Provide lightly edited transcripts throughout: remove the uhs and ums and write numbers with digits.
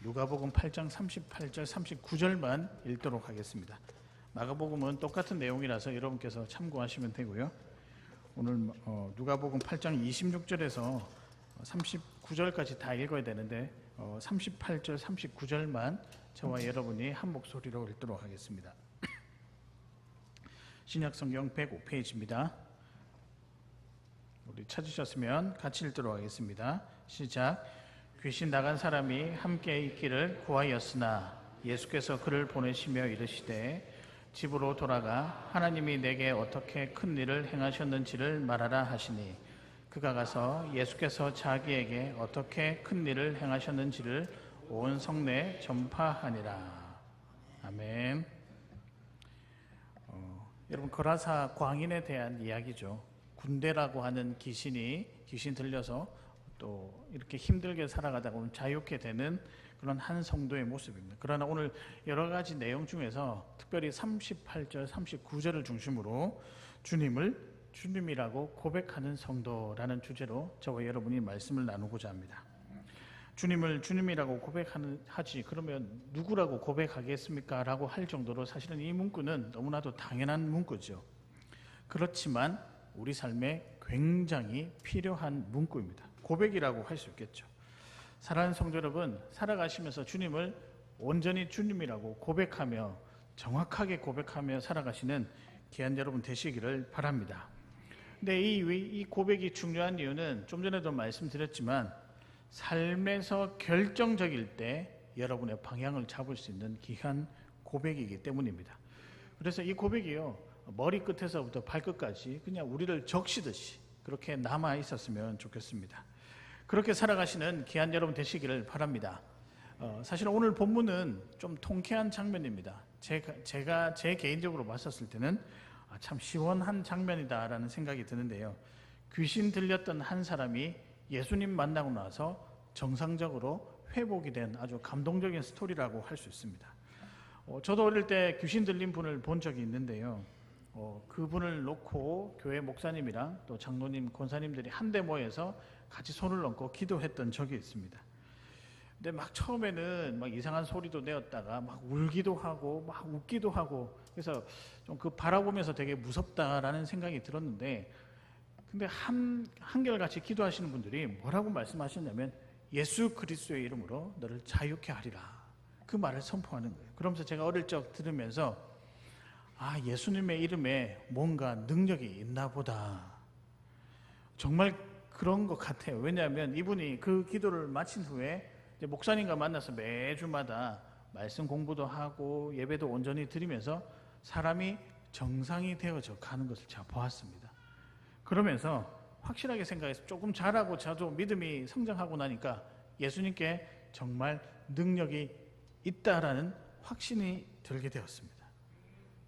누가복음 8장 38절 39절만 읽도록 하겠습니다. 마가복음은 똑같은 내용이라서 여러분께서 참고하시면 되고요. 오늘 누가복음 8장 26절에서 39절까지 다 읽어야 되는데 38절 39절만 저와 여러분이 한 목소리로 읽도록 하겠습니다. 신약성경 105페이지입니다. 우리 찾으셨으면 같이 읽도록 하겠습니다. 시작. 귀신 나간 사람이 함께 있기를 구하였으나 예수께서 그를 보내시며 이르시되 집으로 돌아가 하나님이 내게 어떻게 큰 일을 행하셨는지를 말하라 하시니 그가 가서 예수께서 자기에게 어떻게 큰 일을 행하셨는지를 온 성내에 전파하니라. 아멘. 여러분, 거라사 광인에 대한 이야기죠. 군대라고 하는 귀신 들려서 또 이렇게 힘들게 살아가다가 오늘 자유케 되는 그런 한 성도의 모습입니다. 그러나 오늘 여러 가지 내용 중에서 특별히 38절, 39절을 중심으로 주님을 주님이라고 고백하는 성도라는 주제로 저와 여러분이 말씀을 나누고자 합니다. 주님을 주님이라고 고백하지 그러면 누구라고 고백하겠습니까? 라고 할 정도로 사실은 이 문구는 너무나도 당연한 문구죠. 그렇지만 우리 삶에 굉장히 필요한 문구입니다. 고백이라고 할 수 있겠죠. 사랑하는 성도 여러분, 살아가시면서 주님을 온전히 주님이라고 고백하며 정확하게 고백하며 살아가시는 귀한 여러분 되시기를 바랍니다. 근데 이 고백이 중요한 이유는 좀 전에도 말씀드렸지만 삶에서 결정적일 때 여러분의 방향을 잡을 수 있는 귀한 고백이기 때문입니다. 그래서 이 고백이요, 머리끝에서부터 발끝까지 그냥 우리를 적시듯이 그렇게 남아 있었으면 좋겠습니다. 그렇게 살아가시는 귀한 여러분 되시기를 바랍니다. 사실 오늘 본문은 좀 통쾌한 장면입니다. 제가 제 개인적으로 봤었을 때는 참 시원한 장면이다라는 생각이 드는데요. 귀신 들렸던 한 사람이 예수님 만나고 나서 정상적으로 회복이 된 아주 감동적인 스토리라고 할 수 있습니다. 저도 어릴 때 귀신 들린 분을 본 적이 있는데요. 그분을 놓고 교회 목사님이랑 또 장로님, 권사님들이 한데 모여서 같이 손을 얹고 기도했던 적이 있습니다. 근데 막 처음에는 막 이상한 소리도 내었다가 막 울기도 하고 막 웃기도 하고 그래서 좀 그 바라보면서 되게 무섭다라는 생각이 들었는데, 근데 한결같이 기도하시는 분들이 뭐라고 말씀하셨냐면 예수 그리스도의 이름으로 너를 자유케 하리라, 그 말을 선포하는 거예요. 그러면서 제가 어릴 적 들으면서 예수님의 이름에 뭔가 능력이 있나 보다, 정말 그런 것 같아요. 왜냐하면 이분이 그 기도를 마친 후에 이제 목사님과 만나서 매주마다 말씀 공부도 하고 예배도 온전히 드리면서 사람이 정상이 되어져 가는 것을 제가 보았습니다. 그러면서 확실하게 생각해서 조금 자라고 저도 믿음이 성장하고 나니까 예수님께 정말 능력이 있다라는 확신이 들게 되었습니다.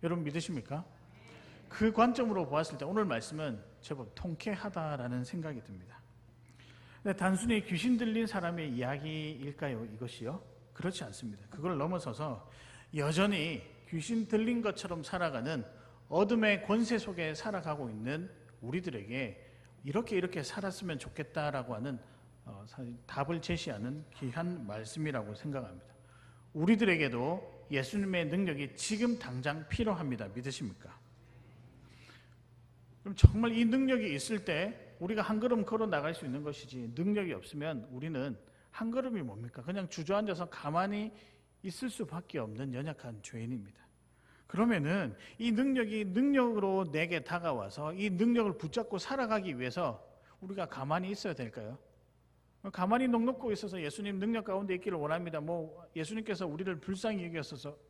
여러분 믿으십니까? 그 관점으로 보았을 때 오늘 말씀은 제법 통쾌하다라는 생각이 듭니다. 단순히 귀신 들린 사람의 이야기일까요, 이것이요? 그렇지 않습니다. 그걸 넘어서서 여전히 귀신 들린 것처럼 살아가는 어둠의 권세 속에 살아가고 있는 우리들에게 이렇게 살았으면 좋겠다라고 하는 답을 제시하는 귀한 말씀이라고 생각합니다. 우리들에게도 예수님의 능력이 지금 당장 필요합니다. 믿으십니까? 그럼 정말 이 능력이 있을 때 우리가 한 걸음 걸어 나갈 수 있는 것이지, 능력이 없으면 우리는 한 걸음이 뭡니까? 그냥 주저앉아서 가만히 있을 수밖에 없는 연약한 죄인입니다. 그러면은 이 능력이 능력으로 내게 다가와서 이 능력을 붙잡고 살아가기 위해서 우리가 가만히 있어야 될까요? 가만히 넋놓고 있어서 예수님 능력 가운데 있기를 원합니다. 예수님께서 우리를 불쌍히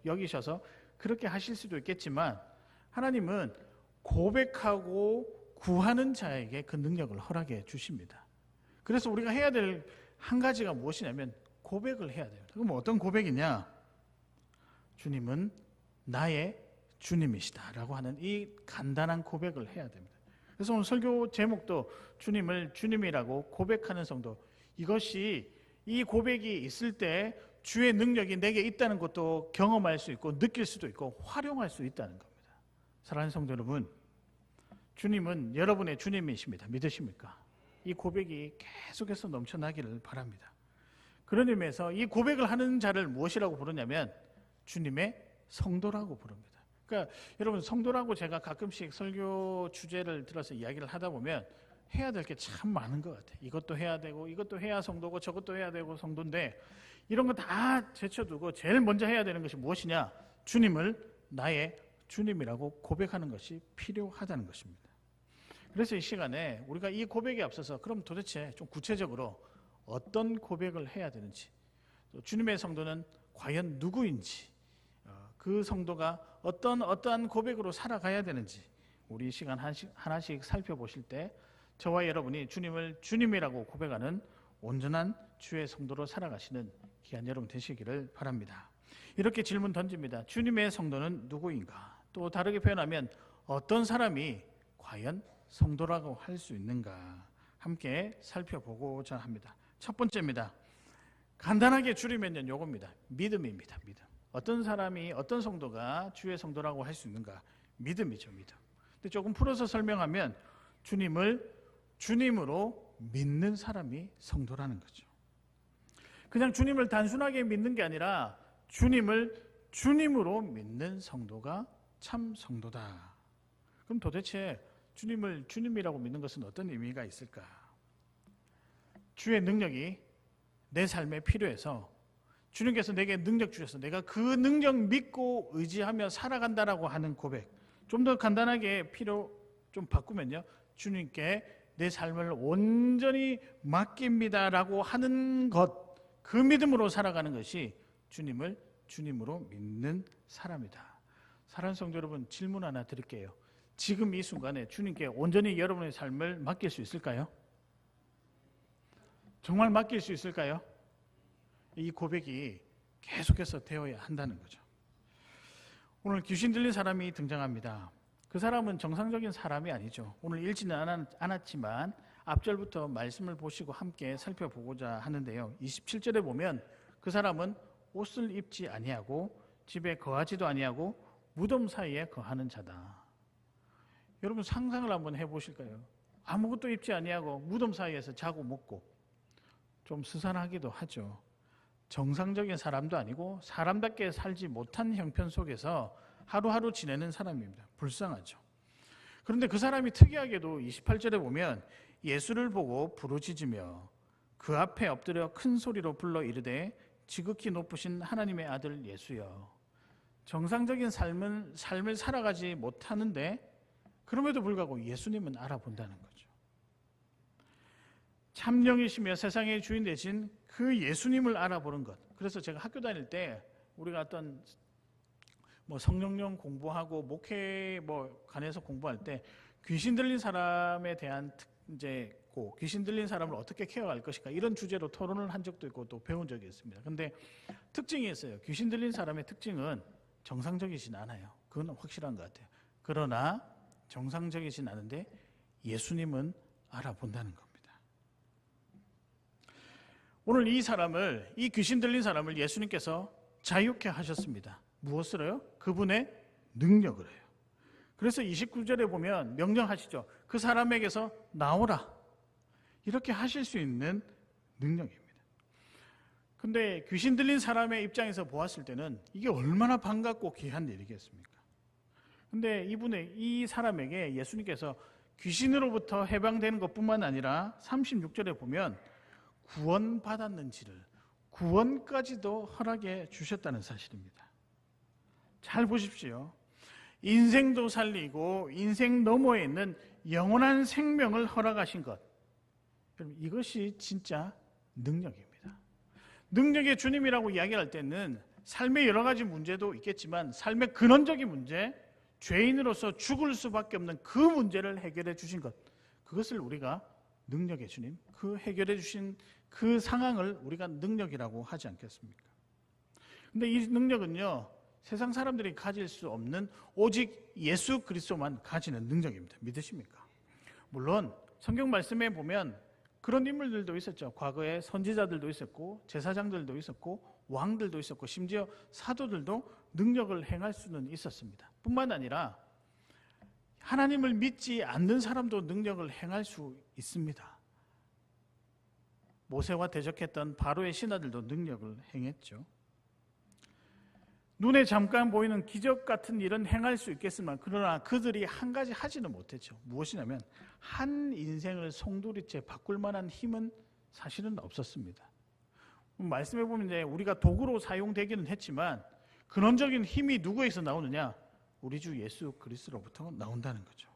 여기셔서 그렇게 하실 수도 있겠지만, 하나님은 고백하고 구하는 자에게 그 능력을 허락해 주십니다. 그래서 우리가 해야 될 한 가지가 무엇이냐면 고백을 해야 돼요. 그럼 어떤 고백이냐? 주님은 나의 주님이시다라고 하는 이 간단한 고백을 해야 됩니다. 그래서 오늘 설교 제목도 주님을 주님이라고 고백하는 성도, 이것이 이 고백이 있을 때 주의 능력이 내게 있다는 것도 경험할 수 있고 느낄 수도 있고 활용할 수 있다는 겁니다. 사랑하는 성도 여러분, 주님은 여러분의 주님이십니다. 믿으십니까? 이 고백이 계속해서 넘쳐나기를 바랍니다. 그런 의미에서 이 고백을 하는 자를 무엇이라고 부르냐면 주님의 성도라고 부릅니다. 그러니까 여러분, 성도라고 제가 가끔씩 설교 주제를 들어서 이야기를 하다 보면 해야 될 게 참 많은 것 같아요. 이것도 해야 되고 이것도 해야 성도고 저것도 해야 되고 성도인데, 이런 거 다 제쳐두고 제일 먼저 해야 되는 것이 무엇이냐? 주님을 나의 주님이라고 고백하는 것이 필요하다는 것입니다. 그래서 이 시간에 우리가 이 고백에 앞서서 그럼 도대체 좀 구체적으로 어떤 고백을 해야 되는지, 또 주님의 성도는 과연 누구인지, 그 성도가 어떠한 고백으로 살아가야 되는지 우리 이 시간 하나씩 살펴보실 때 저와 여러분이 주님을 주님이라고 고백하는 온전한 주의 성도로 살아가시는 귀한 여러분 되시기를 바랍니다. 이렇게 질문 던집니다. 주님의 성도는 누구인가? 또 다르게 표현하면 어떤 사람이 과연 성도라고 할 수 있는가? 함께 살펴보고자 합니다. 첫 번째입니다. 간단하게 줄이면 요겁니다. 믿음입니다. 믿음. 어떤 사람이, 어떤 성도가 주의 성도라고 할 수 있는가? 믿음이죠, 믿음. 근데 조금 풀어서 설명하면 주님을 주님으로 믿는 사람이 성도라는 거죠. 그냥 주님을 단순하게 믿는 게 아니라 주님을 주님으로 믿는 성도가 참 성도다. 그럼 도대체 주님을 주님이라고 믿는 것은 어떤 의미가 있을까? 주의 능력이 내 삶에 필요해서 주님께서 내게 능력 주셔서 내가 그 능력 믿고 의지하며 살아간다라고 하는 고백. 좀 더 간단하게 좀 바꾸면요, 주님께 내 삶을 온전히 맡깁니다라고 하는 것, 그 믿음으로 살아가는 것이 주님을 주님으로 믿는 사람이다. 사랑하는 성도 여러분, 질문 하나 드릴게요. 지금 이 순간에 주님께 온전히 여러분의 삶을 맡길 수 있을까요? 정말 맡길 수 있을까요? 이 고백이 계속해서 되어야 한다는 거죠. 오늘 귀신 들린 사람이 등장합니다. 그 사람은 정상적인 사람이 아니죠. 오늘 읽지는 않았지만 앞절부터 말씀을 보시고 함께 살펴보고자 하는데요. 27절에 보면 그 사람은 옷을 입지 아니하고 집에 거하지도 아니하고 무덤 사이에 거하는 자다. 여러분 상상을 한번 해보실까요? 아무것도 입지 아니하고 무덤 사이에서 자고 먹고, 좀 스산하기도 하죠. 정상적인 사람도 아니고 사람답게 살지 못한 형편 속에서 하루하루 지내는 사람입니다. 불쌍하죠. 그런데 그 사람이 특이하게도 28절에 보면 예수를 보고 부르짖으며 그 앞에 엎드려 큰 소리로 불러 이르되 지극히 높으신 하나님의 아들 예수여. 정상적인 삶을 살아가지 못하는데 그럼에도 불구하고 예수님은 알아본다는 거죠. 참령이시며 세상의 주인 되신 그 예수님을 알아보는 것. 그래서 제가 학교 다닐 때 우리가 어떤 성령령 공부하고 목회 관해서 공부할 때 귀신 들린 사람에 대한 귀신 들린 사람을 어떻게 케어할 것인가 이런 주제로 토론을 한 적도 있고 또 배운 적이 있습니다. 근데 특징이 있어요. 귀신 들린 사람의 특징은 정상적이진 않아요. 그건 확실한 것 같아요. 그러나 정상적이진 않은데 예수님은 알아본다는 겁니다. 오늘 이 귀신 들린 사람을 예수님께서 자유케 하셨습니다. 무엇으로요? 그분의 능력을 해요. 그래서 29절에 보면 명령하시죠. 그 사람에게서 나오라. 이렇게 하실 수 있는 능력입니다. 근데 귀신 들린 사람의 입장에서 보았을 때는 이게 얼마나 반갑고 귀한 일이겠습니까? 근데 이 사람에게 예수님께서 귀신으로부터 해방되는 것뿐만 아니라 36절에 보면 구원받았는지를, 구원까지도 허락해 주셨다는 사실입니다. 잘 보십시오. 인생도 살리고 인생 너머에 있는 영원한 생명을 허락하신 것. 이것이 진짜 능력입니다. 능력의 주님이라고 이야기할 때는 삶의 여러 가지 문제도 있겠지만 삶의 근원적인 문제, 죄인으로서 죽을 수밖에 없는 그 문제를 해결해 주신 것. 그것을 우리가 능력의 주님, 그 해결해 주신 그 상황을 우리가 능력이라고 하지 않겠습니까? 근데 이 능력은요, 세상 사람들이 가질 수 없는 오직 예수 그리스도만 가지는 능력입니다. 믿으십니까? 물론 성경 말씀에 보면 그런 인물들도 있었죠. 과거에 선지자들도 있었고 제사장들도 있었고 왕들도 있었고 심지어 사도들도 능력을 행할 수는 있었습니다. 뿐만 아니라 하나님을 믿지 않는 사람도 능력을 행할 수 있습니다. 모세와 대적했던 바로의 신하들도 능력을 행했죠. 눈에 잠깐 보이는 기적 같은 일은 행할 수 있겠지만 그러나 그들이 한 가지 하지는 못했죠. 무엇이냐면 한 인생을 송두리째 바꿀 만한 힘은 사실은 없었습니다. 말씀해 보면 이제 우리가 도구로 사용되기는 했지만 근원적인 힘이 누구에서 나오느냐? 우리 주 예수 그리스도로부터 나온다는 거죠.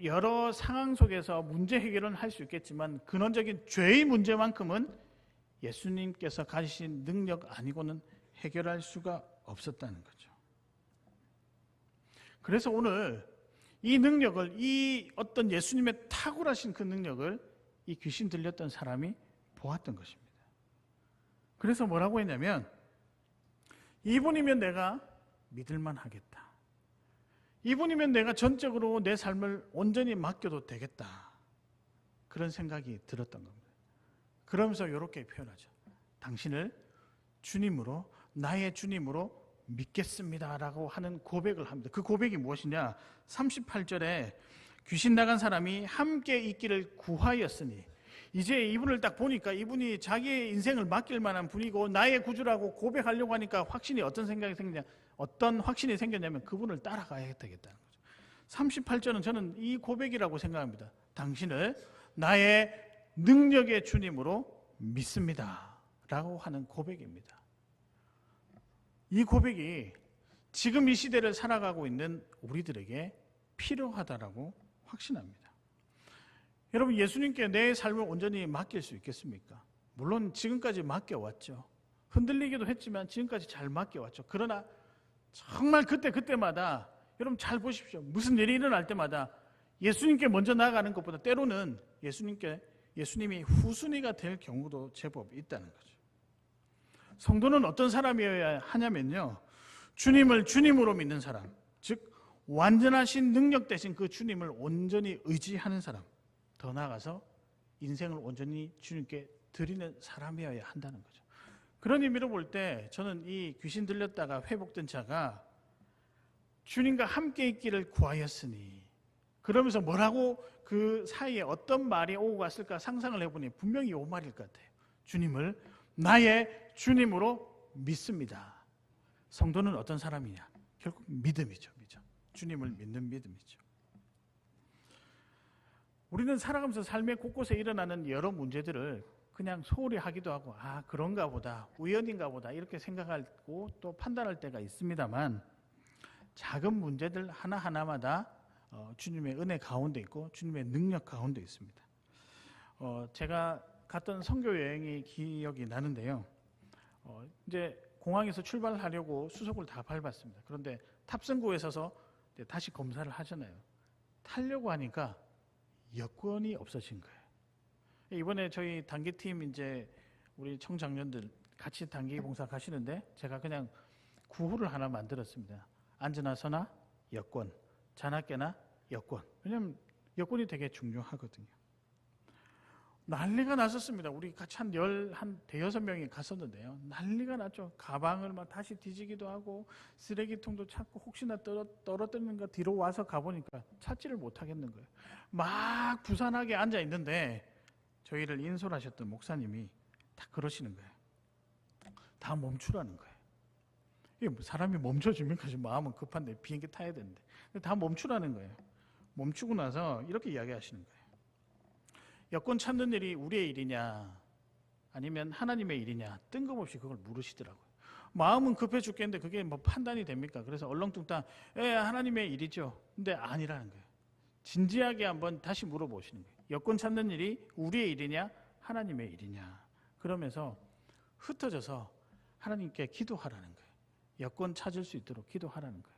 여러 상황 속에서 문제 해결은 할 수 있겠지만 근원적인 죄의 문제만큼은 예수님께서 가지신 능력 아니고는 해결할 수가 없었다는 거죠. 그래서 오늘 이 능력을, 이 어떤 예수님의 탁월하신 그 능력을 이 귀신 들렸던 사람이 보았던 것입니다. 그래서 뭐라고 했냐면 이분이면 내가 믿을만 하겠다. 이분이면 내가 전적으로 내 삶을 온전히 맡겨도 되겠다. 그런 생각이 들었던 겁니다. 그러면서 이렇게 표현하죠. 당신을 주님으로, 나의 주님으로 믿겠습니다라고 하는 고백을 합니다. 그 고백이 무엇이냐? 38절에 귀신 나간 사람이 함께 있기를 구하였으니, 이제 이분을 딱 보니까 이분이 자기의 인생을 맡길 만한 분이고 나의 구주라고 고백하려고 하니까 확신이 어떤 생각이 생기냐, 어떤 확신이 생겼냐면 그분을 따라가야 되겠다는 거죠. 38절은 저는 이 고백이라고 생각합니다. 당신을 나의 능력의 주님으로 믿습니다 라고 하는 고백입니다. 이 고백이 지금 이 시대를 살아가고 있는 우리들에게 필요하다라고 확신합니다. 여러분, 예수님께 내 삶을 온전히 맡길 수 있겠습니까? 물론 지금까지 맡겨왔죠. 흔들리기도 했지만 지금까지 잘 맡겨왔죠. 그러나 정말 그때마다 여러분 잘 보십시오. 무슨 일이 일어날 때마다 예수님께 먼저 나아가는 것보다 때로는 예수님이 후순위가 될 경우도 제법 있다는 거죠. 성도는 어떤 사람이어야 하냐면요, 주님을 주님으로 믿는 사람, 즉 완전하신 능력 대신 그 주님을 온전히 의지하는 사람, 더 나아가서 인생을 온전히 주님께 드리는 사람이어야 한다는 거죠. 그런 의미로 볼 때 저는 이 귀신 들렸다가 회복된 자가 주님과 함께 있기를 구하였으니, 그러면서 뭐라고 그 사이에 어떤 말이 오고 갔을까 상상을 해보니 분명히 이 말일 것 같아요. 주님을 나의 주님으로 믿습니다. 성도는 어떤 사람이냐? 결국 믿음이죠. 주님을 믿는 믿음이죠. 우리는 살아가면서 삶의 곳곳에 일어나는 여러 문제들을 그냥 소홀히 하기도 하고, 그런가 보다, 우연인가 보다 이렇게 생각하고 또 판단할 때가 있습니다만, 작은 문제들 하나하나마다 주님의 은혜 가운데 있고 주님의 능력 가운데 있습니다. 제가 갔던 선교 여행이 기억이 나는데요. 이제 공항에서 출발하려고 수속을 다 밟았습니다. 그런데 탑승구에 서서 다시 검사를 하잖아요. 타려고 하니까 여권이 없어진 거예요. 이번에 저희 단기팀 이제 우리 청장년들 같이 단기 봉사 가시는데 제가 그냥 구호를 하나 만들었습니다. 앉으나 서나 여권, 자나 깨나 여권. 왜냐하면 여권이 되게 중요하거든요. 난리가 났었습니다. 우리 같이 한 대여섯 명이 갔었는데요. 난리가 났죠. 가방을 막 다시 뒤지기도 하고 쓰레기통도 찾고 혹시나 떨어뜨리는 거 뒤로 와서 가보니까 찾지를 못하겠는 거예요. 막 부산하게 앉아 있는데 저희를 인솔하셨던 목사님이 다 그러시는 거예요. 다 멈추라는 거예요. 사람이 멈춰주면 마음은 급한데 비행기 타야 되는데 다 멈추라는 거예요. 멈추고 나서 이렇게 이야기하시는 거예요. 여권 찾는 일이 우리의 일이냐 아니면 하나님의 일이냐 뜬금없이 그걸 물으시더라고요. 마음은 급해 죽겠는데 그게 뭐 판단이 됩니까? 그래서 얼렁뚱땅 하나님의 일이죠. 근데 아니라는 거예요. 진지하게 한번 다시 물어보시는 거예요. 여권 찾는 일이 우리의 일이냐 하나님의 일이냐. 그러면서 흩어져서 하나님께 기도하라는 거예요. 여권 찾을 수 있도록 기도하라는 거예요.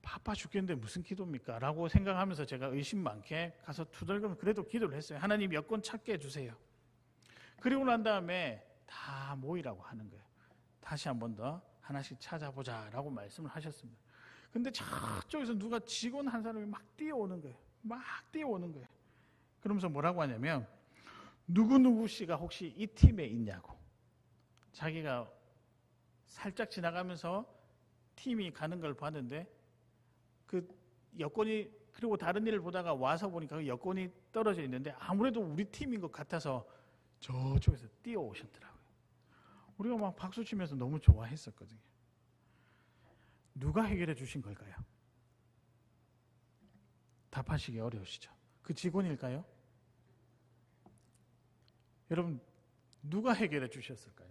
바빠 죽겠는데 무슨 기도입니까? 라고 생각하면서 제가 의심 많게 가서 투덜거면 그래도 기도를 했어요. 하나님 여권 찾게 해주세요. 그리고 난 다음에 다 모이라고 하는 거예요. 다시 한 번 더 하나씩 찾아보자 라고 말씀을 하셨습니다. 근데 저쪽에서 누가 직원 한 사람이 막 뛰어오는 거예요. 그러면서 뭐라고 하냐면 누구누구 씨가 혹시 이 팀에 있냐고. 자기가 살짝 지나가면서 팀이 가는 걸 봤는데 그 여권이 그리고 다른 일을 보다가 와서 보니까 그 여권이 떨어져 있는데 아무래도 우리 팀인 것 같아서 저쪽에서 뛰어오셨더라고요. 우리가 막 박수 치면서 너무 좋아했었거든요. 누가 해결해 주신 걸까요? 답하시기 어려우시죠? 그 직원일까요? 여러분, 누가 해결해 주셨을까요?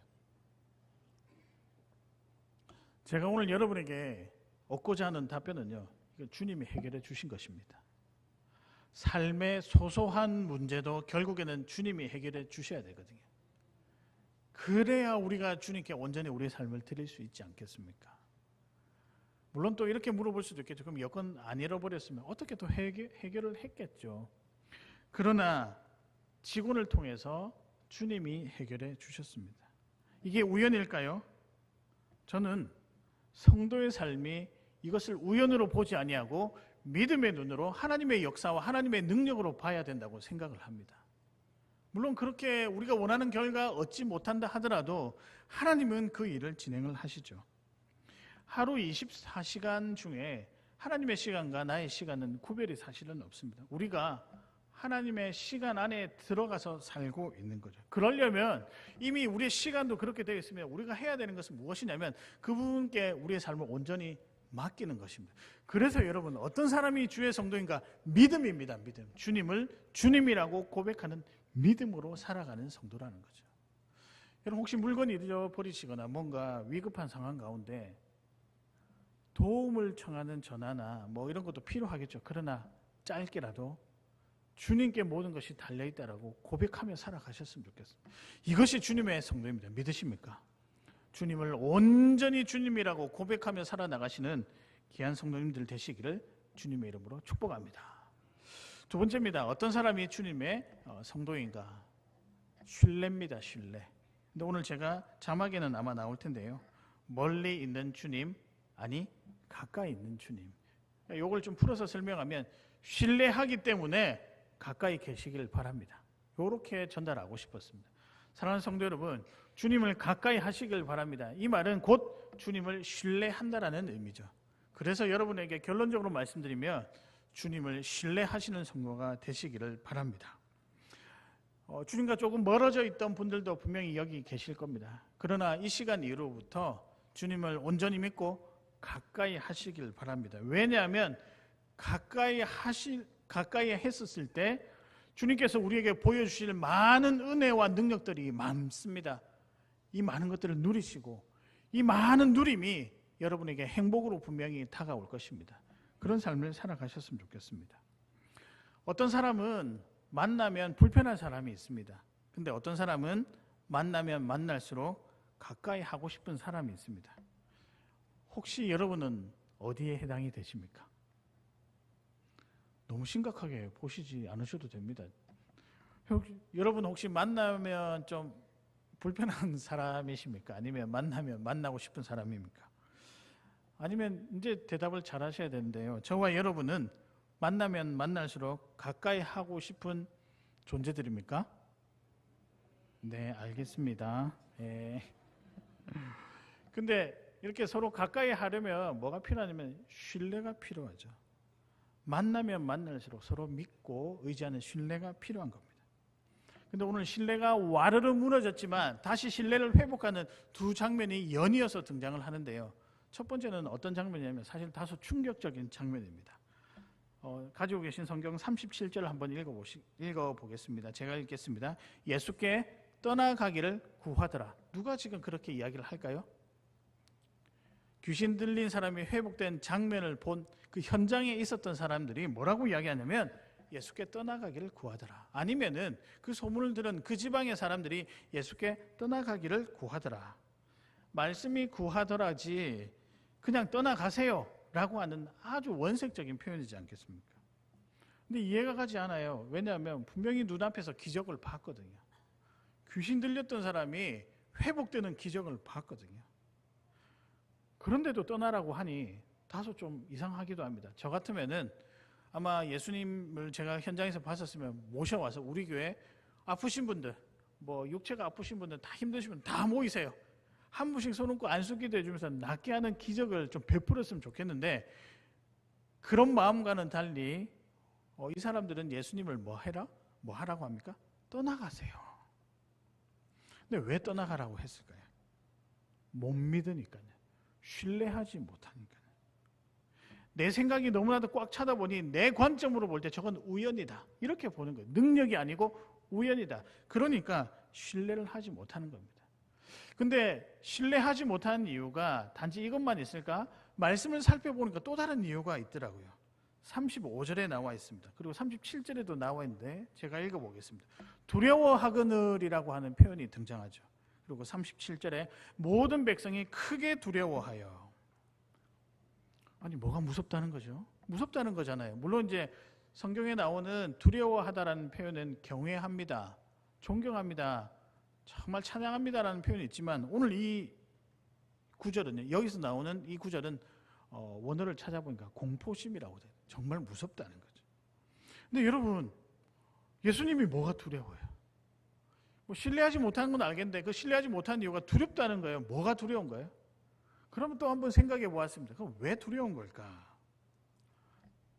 제가 오늘 여러분에게 얻고자 하는 답변은요, 이건 주님이 해결해 주신 것입니다. 삶의 소소한 문제도 결국에는 주님이 해결해 주셔야 되거든요. 그래야 우리가 주님께 온전히 우리의 삶을 드릴 수 있지 않겠습니까? 물론 또 이렇게 물어볼 수도 있겠죠. 그럼 여권 안 잃어버렸으면 어떻게 또 해결을 했겠죠. 그러나 직원을 통해서 주님이 해결해 주셨습니다. 이게 우연일까요? 저는 성도의 삶이 이것을 우연으로 보지 아니하고 믿음의 눈으로 하나님의 역사와 하나님의 능력으로 봐야 된다고 생각을 합니다. 물론 그렇게 우리가 원하는 결과 얻지 못한다 하더라도 하나님은 그 일을 진행을 하시죠. 하루 24시간 중에 하나님의 시간과 나의 시간은 구별이 사실은 없습니다. 우리가 하나님의 시간 안에 들어가서 살고 있는 거죠. 그러려면 이미 우리의 시간도 그렇게 되어 있으면 우리가 해야 되는 것은 무엇이냐면 그분께 우리의 삶을 온전히 맡기는 것입니다. 그래서 여러분, 어떤 사람이 주의 성도인가? 믿음입니다. 믿음. 주님을 주님이라고 고백하는 믿음으로 살아가는 성도라는 거죠. 여러분, 혹시 물건이 잃어버리시거나 뭔가 위급한 상황 가운데 도움을 청하는 전화나 뭐 이런 것도 필요하겠죠. 그러나 짧게라도 주님께 모든 것이 달려있다라고 고백하며 살아가셨으면 좋겠습니다. 이것이 주님의 성도입니다. 믿으십니까? 주님을 온전히 주님이라고 고백하며 살아나가시는 귀한 성도님들 되시기를 주님의 이름으로 축복합니다. 두 번째입니다. 어떤 사람이 주님의 성도인가? 신뢰입니다. 신뢰. 근데 오늘 제가 자막에는 아마 나올 텐데요. 멀리 있는 주님, 아니 가까이 있는 주님. 이걸 좀 풀어서 설명하면 신뢰하기 때문에 가까이 계시길 바랍니다. 이렇게 전달하고 싶었습니다. 사랑하는 성도 여러분, 주님을 가까이 하시길 바랍니다. 이 말은 곧 주님을 신뢰한다라는 의미죠. 그래서 여러분에게 결론적으로 말씀드리면 주님을 신뢰하시는 성도가 되시기를 바랍니다. 주님과 조금 멀어져 있던 분들도 분명히 여기 계실 겁니다. 그러나 이 시간 이후로부터 주님을 온전히 믿고 가까이 하시길 바랍니다. 왜냐하면 가까이 했었을 때 주님께서 우리에게 보여주실 많은 은혜와 능력들이 많습니다. 이 많은 것들을 누리시고 이 많은 누림이 여러분에게 행복으로 분명히 다가올 것입니다. 그런 삶을 살아가셨으면 좋겠습니다. 어떤 사람은 만나면 불편한 사람이 있습니다. 근데 어떤 사람은 만나면 만날수록 가까이 하고 싶은 사람이 있습니다. 혹시 여러분은 어디에 해당이 되십니까? 너무 심각하게 보시지 않으셔도 됩니다. 여러분 혹시 만나면 좀 불편한 사람이십니까? 아니면 만나면 만나고 싶은 사람입니까? 아니면 이제 대답을 잘 하셔야 되는데요. 저와 여러분은 만나면 만날수록 가까이 하고 싶은 존재들입니까? 네, 알겠습니다. 네. 근데 이렇게 서로 가까이 하려면 뭐가 필요하냐면 신뢰가 필요하죠. 만나면 만날수록 서로 믿고 의지하는 신뢰가 필요한 겁니다. 근데 오늘 신뢰가 와르르 무너졌지만 다시 신뢰를 회복하는 두 장면이 연이어서 등장을 하는데요. 첫 번째는 어떤 장면이냐면 사실 다소 충격적인 장면입니다. 가지고 계신 성경 37절 한번 읽어보겠습니다. 제가 읽겠습니다. 예수께 떠나가기를 구하더라. 누가 지금 그렇게 이야기를 할까요? 귀신 들린 사람이 회복된 장면을 본 그 현장에 있었던 사람들이 뭐라고 이야기하냐면 예수께 떠나가기를 구하더라. 아니면은 그 소문을 들은 그 지방의 사람들이 예수께 떠나가기를 구하더라. 말씀이 구하더라지 그냥 떠나가세요 라고 하는 아주 원색적인 표현이지 않겠습니까? 근데 이해가 가지 않아요. 왜냐하면 분명히 눈앞에서 기적을 봤거든요. 귀신 들렸던 사람이 회복되는 기적을 봤거든요. 그런데도 떠나라고 하니 다소 좀 이상하기도 합니다. 저 같으면은 아마 예수님을 제가 현장에서 봤었으면 모셔와서 우리 교회 아프신 분들, 뭐 육체가 아프신 분들 다 힘드시면 다 모이세요. 한 분씩 손 얹고 안수기도 해주면서 낫게 하는 기적을 좀 베풀었으면 좋겠는데 그런 마음과는 달리 이 사람들은 예수님을 뭐 하라고 합니까? 떠나가세요. 근데 왜 떠나가라고 했을까요? 못 믿으니까요. 신뢰하지 못하니까요. 내 생각이 너무나도 꽉 차다 보니 내 관점으로 볼 때 저건 우연이다, 이렇게 보는 거예요. 능력이 아니고 우연이다. 그러니까 신뢰를 하지 못하는 겁니다. 근데 신뢰하지 못하는 이유가 단지 이것만 있을까? 말씀을 살펴보니까 또 다른 이유가 있더라고요. 35절에 나와 있습니다. 그리고 37절에도 나와 있는데 제가 읽어보겠습니다. 두려워하거늘이라고 하는 표현이 등장하죠. 그리고 37절에 모든 백성이 크게 두려워하여. 아니, 뭐가 무섭다는 거죠? 무섭다는 거잖아요. 물론 이제 성경에 나오는 두려워하다라는 표현은 경외합니다, 존경합니다, 정말 찬양합니다라는 표현이 있지만, 오늘 이 구절은요, 여기서 나오는 이 구절은 원어를 찾아보니까 공포심이라고 돼요. 정말 무섭다는 거죠. 근데 여러분, 예수님이 뭐가 두려워요? 뭐 신뢰하지 못하는 건 알겠는데 그 신뢰하지 못하는 이유가 두렵다는 거예요. 뭐가 두려운 거예요? 그러면 또 한번 생각해 보았습니다. 그럼 왜 두려운 걸까?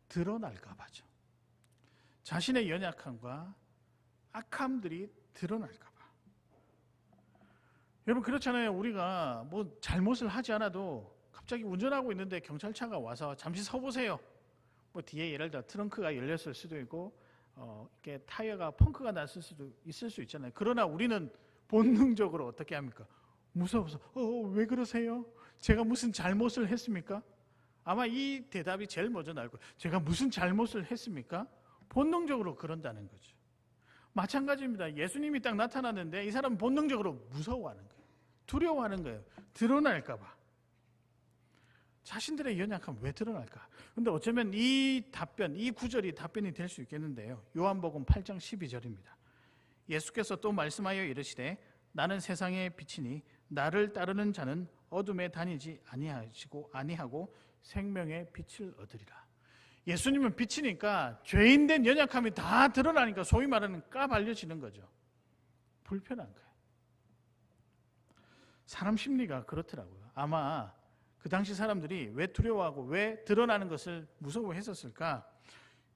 드러날까 봐죠. 자신의 연약함과 악함들이 드러날까 봐. 여러분, 그렇잖아요. 우리가 뭐 잘못을 하지 않아도 갑자기 운전하고 있는데 경찰차가 와서 잠시 서보세요. 뭐 뒤에 예를 들어 트렁크가 열렸을 수도 있고 이렇게 타이어가 펑크가 났을 수도 있을 수 있잖아요. 그러나 우리는 본능적으로 어떻게 합니까? 무서워서 왜 그러세요? 제가 무슨 잘못을 했습니까? 아마 이 대답이 제일 먼저 나올 거예요. 제가 무슨 잘못을 했습니까? 본능적으로 그런다는 거죠. 마찬가지입니다. 예수님이 딱 나타났는데 이 사람은 본능적으로 무서워하는 거예요. 두려워하는 거예요. 드러날까 봐. 자신들의 연약함 왜 드러날까? 근데 어쩌면 이 구절이 답변이 될 수 있겠는데요. 요한복음 8장 12절입니다. 예수께서 또 말씀하여 이르시되 나는 세상의 빛이니 나를 따르는 자는 어둠에 다니지 아니하고 생명의 빛을 얻으리라. 예수님은 빛이니까 죄인된 연약함이 다 드러나니까 소위 말하는 까발려지는 거죠. 불편한 거예요. 사람 심리가 그렇더라고요. 아마 그 당시 사람들이 왜 두려워하고 왜 드러나는 것을 무서워했었을까?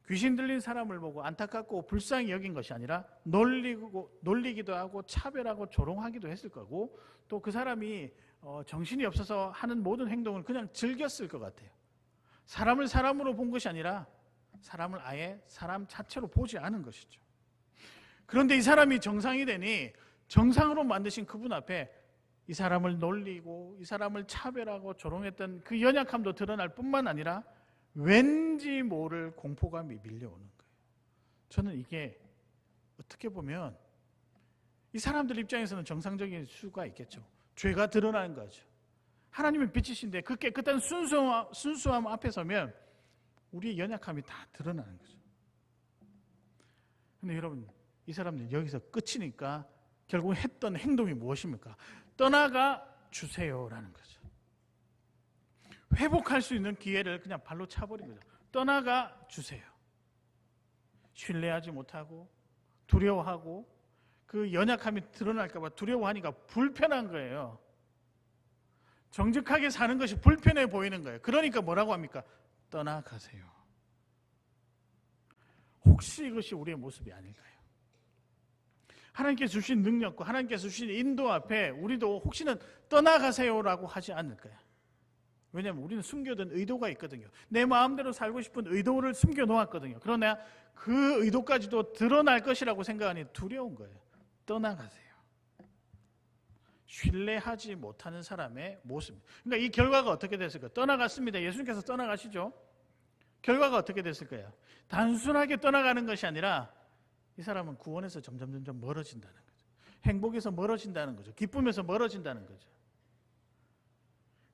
귀신 들린 사람을 보고 안타깝고 불쌍히 여긴 것이 아니라 놀리기도 하고 차별하고 조롱하기도 했을 거고, 또 그 사람이 정신이 없어서 하는 모든 행동을 그냥 즐겼을 것 같아요. 사람을 사람으로 본 것이 아니라 사람을 아예 사람 자체로 보지 않은 것이죠. 그런데 이 사람이 정상이 되니 정상으로 만드신 그분 앞에 이 사람을 놀리고 이 사람을 차별하고 조롱했던 그 연약함도 드러날 뿐만 아니라 왠지 모를 공포감이 밀려오는 거예요. 저는 이게 어떻게 보면 이 사람들 입장에서는 정상적인 수가 있겠죠. 죄가 드러나는 거죠. 하나님은 빛이신데 그 깨끗한 순수함 앞에 서면 우리의 연약함이 다 드러나는 거죠. 근데 여러분, 이 사람들 여기서 끝이니까 결국 했던 행동이 무엇입니까? 떠나가 주세요라는 거죠. 회복할 수 있는 기회를 그냥 발로 차버린 거죠. 떠나가 주세요. 신뢰하지 못하고 두려워하고 그 연약함이 드러날까 봐 두려워하니까 불편한 거예요. 정직하게 사는 것이 불편해 보이는 거예요. 그러니까 뭐라고 합니까? 떠나가세요. 혹시 이것이 우리의 모습이 아닐까요? 하나님께서 주신 능력과 하나님께서 주신 인도 앞에 우리도 혹시는 떠나가세요라고 하지 않을까요? 왜냐하면 우리는 숨겨둔 의도가 있거든요. 내 마음대로 살고 싶은 의도를 숨겨놓았거든요. 그러나 그 의도까지도 드러날 것이라고 생각하니 두려운 거예요. 떠나가세요. 신뢰하지 못하는 사람의 모습. 그러니까 이 결과가 어떻게 됐을까요? 떠나갔습니다. 예수님께서 떠나가시죠. 결과가 어떻게 됐을까요? 단순하게 떠나가는 것이 아니라 이 사람은 구원에서 점점 멀어진다는 거죠. 행복에서 멀어진다는 거죠. 기쁨에서 멀어진다는 거죠.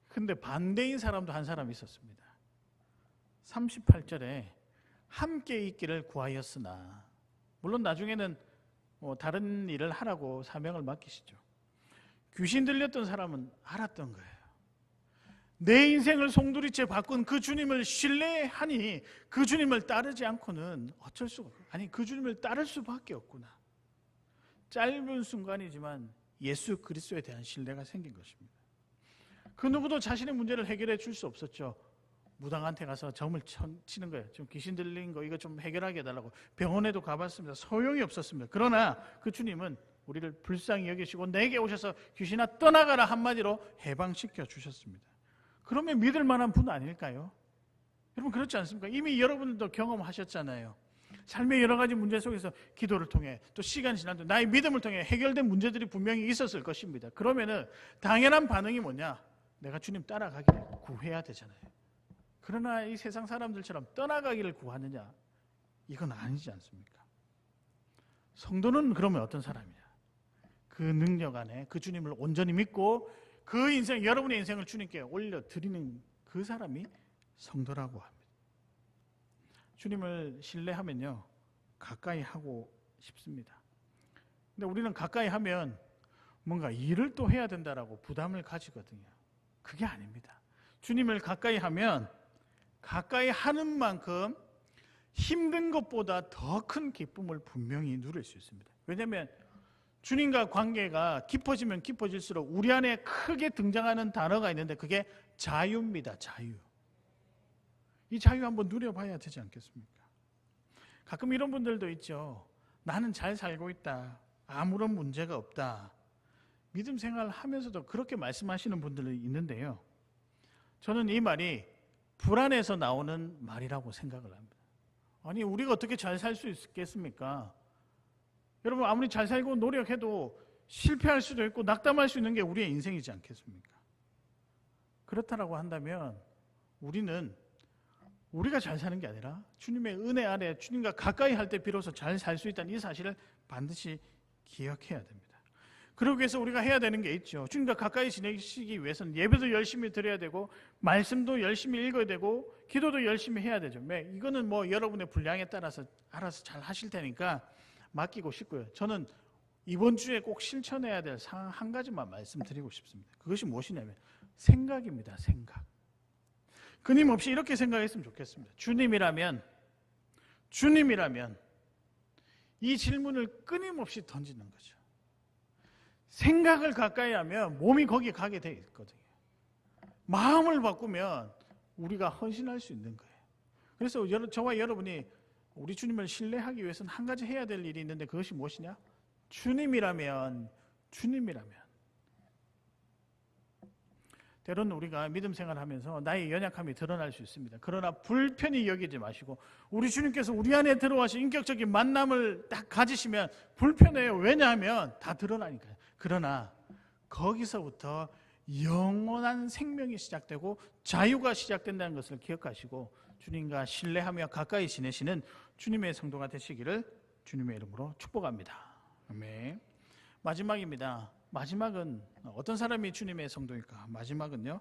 근데 반대인 사람도 한 사람 있었습니다. 38절에 함께 있기를 구하였으나, 물론 나중에는 다른 일을 하라고 사명을 맡기시죠. 귀신 들렸던 사람은 알았던 거예요. 내 인생을 송두리째 바꾼 그 주님을 신뢰하니 그 주님을 따르지 않고는 어쩔 수가 없고, 그 주님을 따를 수밖에 없구나. 짧은 순간이지만 예수 그리스도에 대한 신뢰가 생긴 것입니다. 그 누구도 자신의 문제를 해결해 줄 수 없었죠. 무당한테 가서 점을 치는 거예요. 좀 귀신 들린 거 이거 좀 해결하게 해달라고. 병원에도 가봤습니다. 소용이 없었습니다. 그러나 그 주님은 우리를 불쌍히 여기시고 내게 오셔서 귀신아 떠나가라 한마디로 해방시켜 주셨습니다. 그러면 믿을 만한 분 아닐까요? 여러분 그렇지 않습니까? 이미 여러분들도 경험하셨잖아요. 삶의 여러 가지 문제 속에서 기도를 통해 또 시간이 지나도 나의 믿음을 통해 해결된 문제들이 분명히 있었을 것입니다. 그러면은 당연한 반응이 뭐냐? 내가 주님 따라가기를 구해야 되잖아요. 그러나 이 세상 사람들처럼 떠나가기를 구하느냐? 이건 아니지 않습니까? 성도는 그러면 어떤 사람이냐? 그 능력 안에 그 주님을 온전히 믿고 그 인생, 여러분의 인생을 주님께 올려드리는 그 사람이 성도라고 합니다. 주님을 신뢰하면요 가까이 하고 싶습니다. 근데 우리는 가까이 하면 뭔가 일을 또 해야 된다라고 부담을 가지거든요. 그게 아닙니다. 주님을 가까이 하면 가까이 하는 만큼 힘든 것보다 더 큰 기쁨을 분명히 누릴 수 있습니다. 왜냐하면 주님과 관계가 깊어지면 깊어질수록 우리 안에 크게 등장하는 단어가 있는데 그게 자유입니다. 자유. 이 자유 한번 누려봐야 되지 않겠습니까? 가끔 이런 분들도 있죠. 나는 잘 살고 있다. 아무런 문제가 없다. 믿음 생활을 하면서도 그렇게 말씀하시는 분들이 있는데요. 저는 이 말이 불안해서 나오는 말이라고 생각을 합니다. 아니 우리가 어떻게 잘 살 수 있겠습니까? 여러분 아무리 잘 살고 노력해도 실패할 수도 있고 낙담할 수 있는 게 우리의 인생이지 않겠습니까? 그렇다라고 한다면 우리는 우리가 잘 사는 게 아니라 주님의 은혜 아래 주님과 가까이 할 때 비로소 잘 살 수 있다는 이 사실을 반드시 기억해야 됩니다. 그러기 위해서 우리가 해야 되는 게 있죠. 주님과 가까이 지내시기 위해서는 예배도 열심히 드려야 되고 말씀도 열심히 읽어야 되고 기도도 열심히 해야 되죠. 이거는 뭐 여러분의 분량에 따라서 알아서 잘 하실 테니까 맡기고 싶고요. 저는 이번 주에 꼭 실천해야 될 상황 한 가지만 말씀드리고 싶습니다. 그것이 무엇이냐면 생각입니다. 생각. 끊임없이 이렇게 생각했으면 좋겠습니다. 주님이라면 이 질문을 끊임없이 던지는 거죠. 생각을 가까이 하면 몸이 거기 가게 돼 있거든요. 마음을 바꾸면 우리가 헌신할 수 있는 거예요. 그래서 저와 여러분이 우리 주님을 신뢰하기 위해서는 한 가지 해야 될 일이 있는데 그것이 무엇이냐? 주님이라면 때로는 우리가 믿음 생활하면서 나의 연약함이 드러날 수 있습니다. 그러나 불편히 여기지 마시고 우리 주님께서 우리 안에 들어와서 인격적인 만남을 딱 가지시면 불편해요. 왜냐하면 다 드러나니까요. 그러나 거기서부터 영원한 생명이 시작되고 자유가 시작된다는 것을 기억하시고 주님과 신뢰하며 가까이 지내시는 주님의 성도가 되시기를 주님의 이름으로 축복합니다. 아멘. 마지막입니다. 마지막은 어떤 사람이 주님의 성도일까? 마지막은요,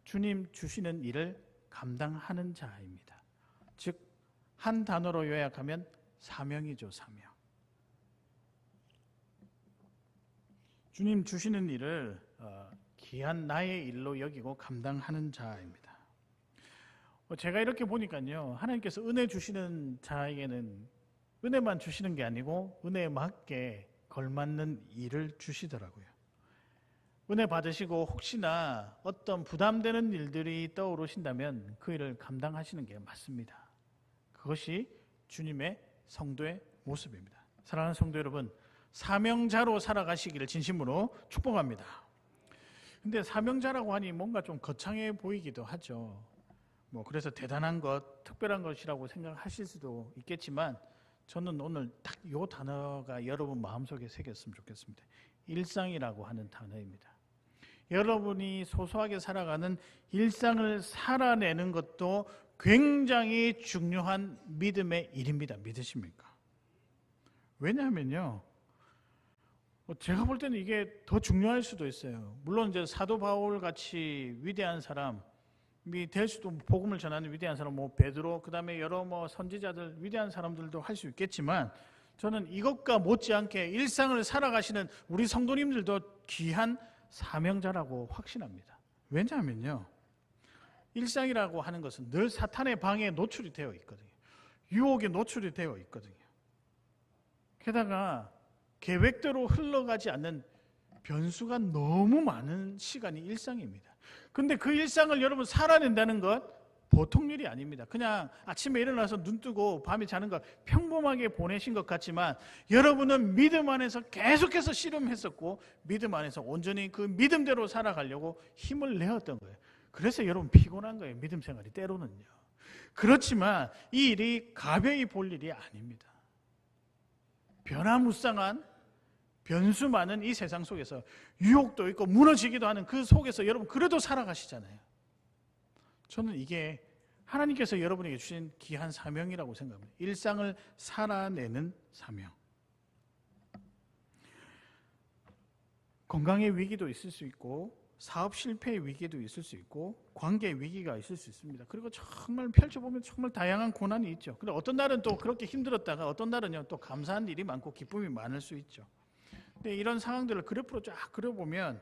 주님 주시는 일을 감당하는 자입니다. 즉, 한 단어로 요약하면 사명이죠, 사명. 주님 주시는 일을 귀한 나의 일로 여기고 감당하는 자입니다. 제가 이렇게 보니까요, 하나님께서 은혜 주시는 자에게는 은혜만 주시는 게 아니고 은혜에 맞게 걸맞는 일을 주시더라고요. 은혜 받으시고 혹시나 어떤 부담되는 일들이 떠오르신다면 그 일을 감당하시는 게 맞습니다. 그것이 주님의 성도의 모습입니다. 사랑하는 성도 여러분, 사명자로 살아가시기를 진심으로 축복합니다. 근데 사명자라고 하니 뭔가 좀 거창해 보이기도 하죠. 그래서 대단한 것, 특별한 것이라고 생각하실 수도 있겠지만 저는 오늘 딱 이 단어가 여러분 마음속에 새겼으면 좋겠습니다. 일상이라고 하는 단어입니다. 여러분이 소소하게 살아가는 일상을 살아내는 것도 굉장히 중요한 믿음의 일입니다. 믿으십니까? 왜냐하면요, 제가 볼 때는 이게 더 중요할 수도 있어요. 물론 이제 사도 바울 같이 위대한 사람이 될 수도, 복음을 전하는 위대한 사람, 베드로, 그 다음에 여러 선지자들, 위대한 사람들도 할 수 있겠지만 저는 이것과 못지않게 일상을 살아가시는 우리 성도님들도 귀한 사명자라고 확신합니다. 왜냐하면요, 일상이라고 하는 것은 늘 사탄의 방해에 노출이 되어 있거든요. 유혹에 노출이 되어 있거든요. 게다가 계획대로 흘러가지 않는 변수가 너무 많은 시간이 일상입니다. 근데 그 일상을 여러분 살아낸다는 것, 보통 일이 아닙니다. 그냥 아침에 일어나서 눈 뜨고 밤에 자는 거 평범하게 보내신 것 같지만 여러분은 믿음 안에서 계속해서 씨름했었고 믿음 안에서 온전히 그 믿음대로 살아가려고 힘을 내었던 거예요. 그래서 여러분 피곤한 거예요. 믿음 생활이 때로는요. 그렇지만 이 일이 가벼이 볼 일이 아닙니다. 변화무쌍한 변수 많은 이 세상 속에서 유혹도 있고 무너지기도 하는 그 속에서 여러분 그래도 살아가시잖아요. 저는 이게 하나님께서 여러분에게 주신 귀한 사명이라고 생각합니다. 일상을 살아내는 사명. 건강의 위기도 있을 수 있고 사업 실패의 위기도 있을 수 있고 관계 위기가 있을 수 있습니다. 그리고 정말 펼쳐보면 정말 다양한 고난이 있죠. 근데 어떤 날은 또 그렇게 힘들었다가 어떤 날은요 또 감사한 일이 많고 기쁨이 많을 수 있죠. 근데 이런 상황들을 그래프로 쫙 그려보면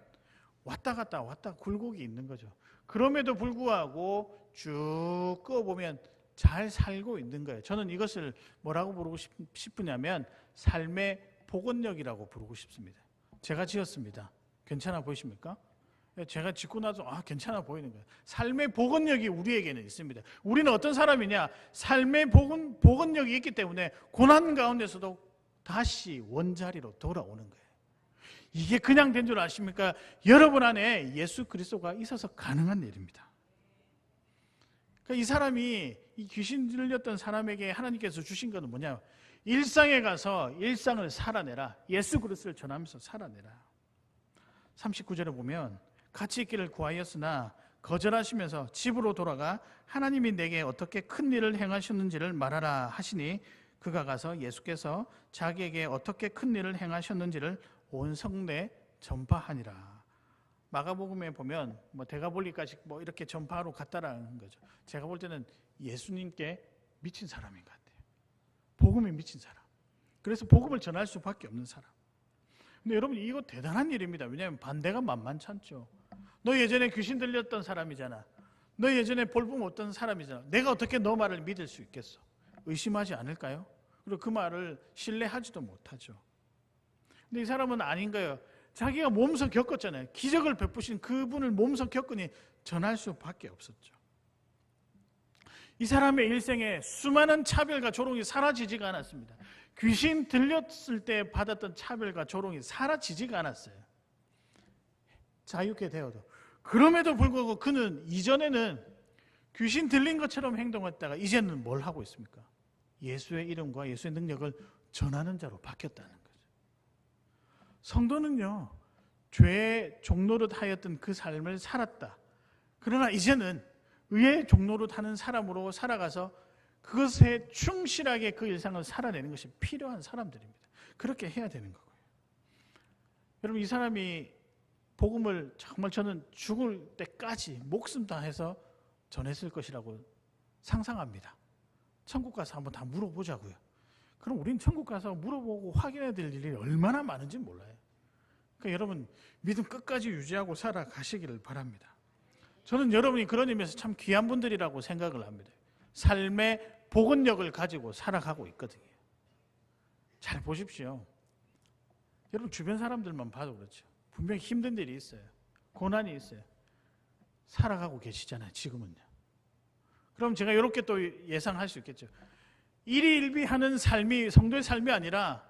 왔다 갔다 굴곡이 있는 거죠. 그럼에도 불구하고 쭉 그어보면 잘 살고 있는 거예요. 저는 이것을 뭐라고 부르고 싶으냐면 삶의 복원력이라고 부르고 싶습니다. 제가 지었습니다. 괜찮아 보이십니까? 제가 짓고 나서 괜찮아 보이는 거예요. 삶의 복원력이 우리에게는 있습니다. 우리는 어떤 사람이냐? 삶의 복원력이 있기 때문에 고난 가운데서도 다시 원자리로 돌아오는 거예요. 이게 그냥 된 줄 아십니까? 여러분 안에 예수 그리스도가 있어서 가능한 일입니다. 그러니까 이 사람이 이 귀신 들렸던 사람에게 하나님께서 주신 것은 뭐냐? 일상에 가서 일상을 살아내라. 예수 그리스도를 전하면서 살아내라. 39절에 보면 같이 있기를 구하였으나 거절하시면서 집으로 돌아가 하나님이 내게 어떻게 큰 일을 행하셨는지를 말하라 하시니 그가 가서 예수께서 자기에게 어떻게 큰 일을 행하셨는지를 온 성내에 전파하니라. 마가복음에 보면 대가볼리까지 이렇게 전파하러 갔다라는 거죠. 제가 볼 때는 예수님께 미친 사람인 것 같아요. 복음에 미친 사람. 그래서 복음을 전할 수밖에 없는 사람. 근데 여러분 이거 대단한 일입니다. 왜냐하면 반대가 만만치 않죠. 너 예전에 귀신 들렸던 사람이잖아. 너 예전에 볼품 없던 사람이잖아. 내가 어떻게 너 말을 믿을 수 있겠어? 의심하지 않을까요? 그리고 그 말을 신뢰하지도 못하죠. 근데 이 사람은 아닌 거예요. 자기가 몸소 겪었잖아요. 기적을 베푸신 그분을 몸소 겪으니 전할 수밖에 없었죠. 이 사람의 일생에 수많은 차별과 조롱이 사라지지가 않았습니다. 귀신 들렸을 때 받았던 차별과 조롱이 사라지지가 않았어요. 자유케 되어도. 그럼에도 불구하고 그는 이전에는 귀신 들린 것처럼 행동했다가 이제는 뭘 하고 있습니까? 예수의 이름과 예수의 능력을 전하는 자로 바뀌었다는 거죠. 성도는요, 죄의 종노릇 하였던 그 삶을 살았다. 그러나 이제는 의의 종노릇 하는 사람으로 살아가서 그것에 충실하게 그 일상을 살아내는 것이 필요한 사람들입니다. 그렇게 해야 되는 거고요. 여러분, 이 사람이 복음을 정말 저는 죽을 때까지 목숨 다해서 전했을 것이라고 상상합니다. 천국 가서 한번 다 물어보자고요. 그럼 우린 천국 가서 물어보고 확인해야 될 일이 얼마나 많은지 몰라요. 그러니까 여러분 믿음 끝까지 유지하고 살아가시기를 바랍니다. 저는 여러분이 그런 의미에서 참 귀한 분들이라고 생각을 합니다. 삶의 복원력을 가지고 살아가고 있거든요. 잘 보십시오. 여러분 주변 사람들만 봐도 그렇죠. 분명히 힘든 일이 있어요. 고난이 있어요. 살아가고 계시잖아요. 지금은요. 그럼 제가 이렇게 또 예상할 수 있겠죠. 일희일비하는 삶이 성도의 삶이 아니라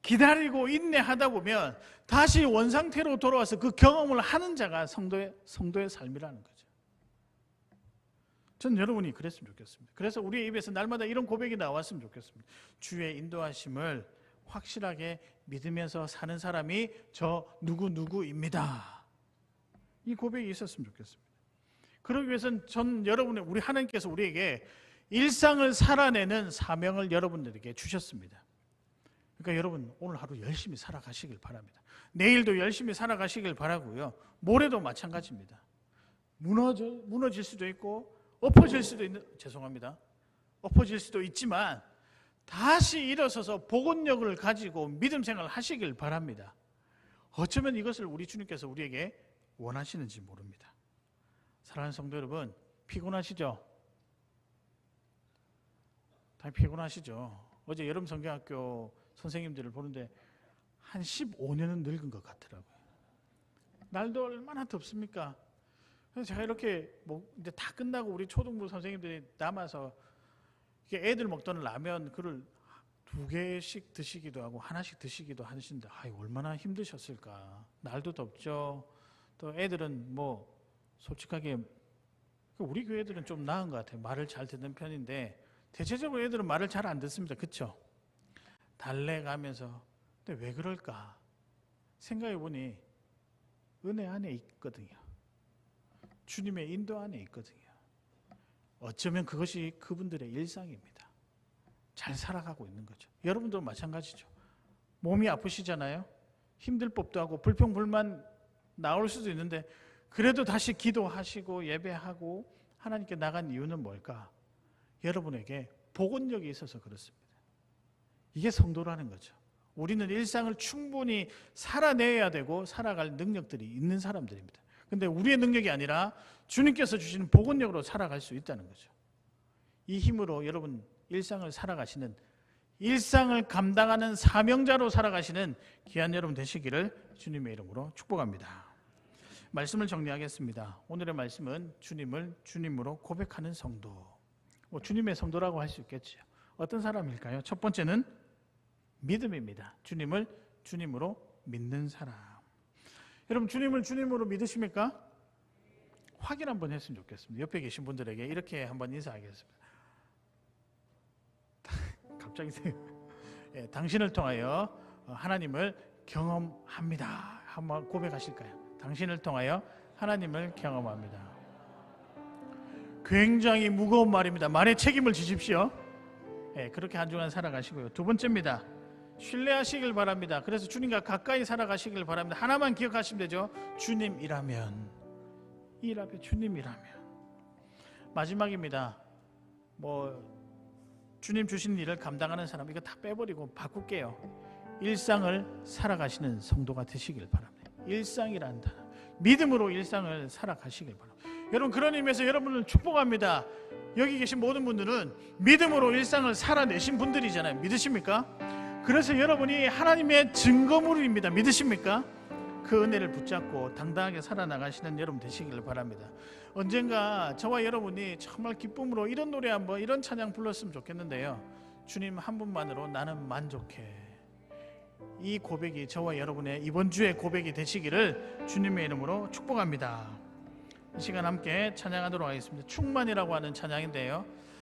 기다리고 인내하다 보면 다시 원상태로 돌아와서 그 경험을 하는 자가 성도의 삶이라는 거죠. 전 여러분이 그랬으면 좋겠습니다. 그래서 우리의 입에서 날마다 이런 고백이 나왔으면 좋겠습니다. 주의 인도하심을 확실하게 믿으면서 사는 사람이 저 누구누구입니다. 이 고백이 있었으면 좋겠습니다. 그러기 위해서는 우리 하나님께서 우리에게 일상을 살아내는 사명을 여러분들에게 주셨습니다. 그러니까 여러분 오늘 하루 열심히 살아가시길 바랍니다. 내일도 열심히 살아가시길 바라고요. 모레도 마찬가지입니다. 무너질 수도 있고 엎어질 수도 있지만 다시 일어서서 복원력을 가지고 믿음 생활을 하시길 바랍니다. 어쩌면 이것을 우리 주님께서 우리에게 원하시는지 모릅니다. 사랑하는 성도 여러분, 피곤하시죠? 다 피곤하시죠? 어제 여름 성경학교 선생님들을 보는데 한 15년은 늙은 것 같더라고요. 날도 얼마나 덥습니까? 그래서 제가 이렇게 뭐 이제 다 끝나고 우리 초등부 선생님들이 남아서 이게 애들 먹던 라면 그걸 2개씩 드시기도 하고 하나씩 드시기도 하시는데 얼마나 힘드셨을까. 날도 덥죠. 또 애들은 뭐 솔직하게 우리 교회 애들은 좀 나은 것 같아요. 말을 잘 듣는 편인데 대체적으로 애들은 말을 잘 안 듣습니다. 그렇죠? 달래가면서 근데 왜 그럴까 생각해 보니 은혜 안에 있거든요. 주님의 인도 안에 있거든요. 어쩌면 그것이 그분들의 일상입니다. 잘 살아가고 있는 거죠. 여러분도 마찬가지죠. 몸이 아프시잖아요. 힘들 법도 하고 불평불만 나올 수도 있는데 그래도 다시 기도하시고 예배하고 하나님께 나간 이유는 뭘까? 여러분에게 복원력이 있어서 그렇습니다. 이게 성도라는 거죠. 우리는 일상을 충분히 살아내야 되고 살아갈 능력들이 있는 사람들입니다. 근데 우리의 능력이 아니라 주님께서 주시는 복원력으로 살아갈 수 있다는 거죠. 이 힘으로 여러분 일상을 살아가시는, 일상을 감당하는 사명자로 살아가시는 귀한 여러분 되시기를 주님의 이름으로 축복합니다. 말씀을 정리하겠습니다. 오늘의 말씀은 주님을 주님으로 고백하는 성도. 주님의 성도라고 할 수 있겠죠. 어떤 사람일까요? 첫 번째는 믿음입니다. 주님을 주님으로 믿는 사람. 여러분 주님을 주님으로 믿으십니까? 확인 한번 했으면 좋겠습니다. 옆에 계신 분들에게 이렇게 한번 인사하겠습니다. 갑자기 당신을 통하여 하나님을 경험합니다. 한번 고백하실까요? 당신을 통하여 하나님을 경험합니다. 굉장히 무거운 말입니다. 말에 책임을 지십시오. 그렇게 한 주간 살아가시고요. 두 번째입니다. 신뢰하시길 바랍니다. 그래서 주님과 가까이 살아가시길 바랍니다. 하나만 기억하시면 되죠. 주님이라면. 일 앞에 주님이라면. 마지막입니다. 주님 주시는 일을 감당하는 사람 이거 다 빼버리고 바꿀게요. 일상을 살아가시는 성도가 되시길 바랍니다. 일상이란 단어. 믿음으로 일상을 살아가시길 바랍니다. 여러분 그런 의미에서 여러분을 축복합니다. 여기 계신 모든 분들은 믿음으로 일상을 살아내신 분들이잖아요. 믿으십니까? 그래서 여러분이 하나님의 증거물입니다. 믿으십니까? 그 은혜를 붙잡고 당당하게 살아나가시는 여러분 되시길 바랍니다. 언젠가 저와 여러분이 정말 기쁨으로 이런 노래 한번 이런 찬양 불렀으면 좋겠는데요. 주님 한 분만으로 나는 만족해. 이 고백이 저와 여러분의 이번 주의 고백이 되시기를 주님의 이름으로 축복합니다. 이 시간 함께 찬양하도록 하겠습니다. 충만이라고 하는 찬양인데요.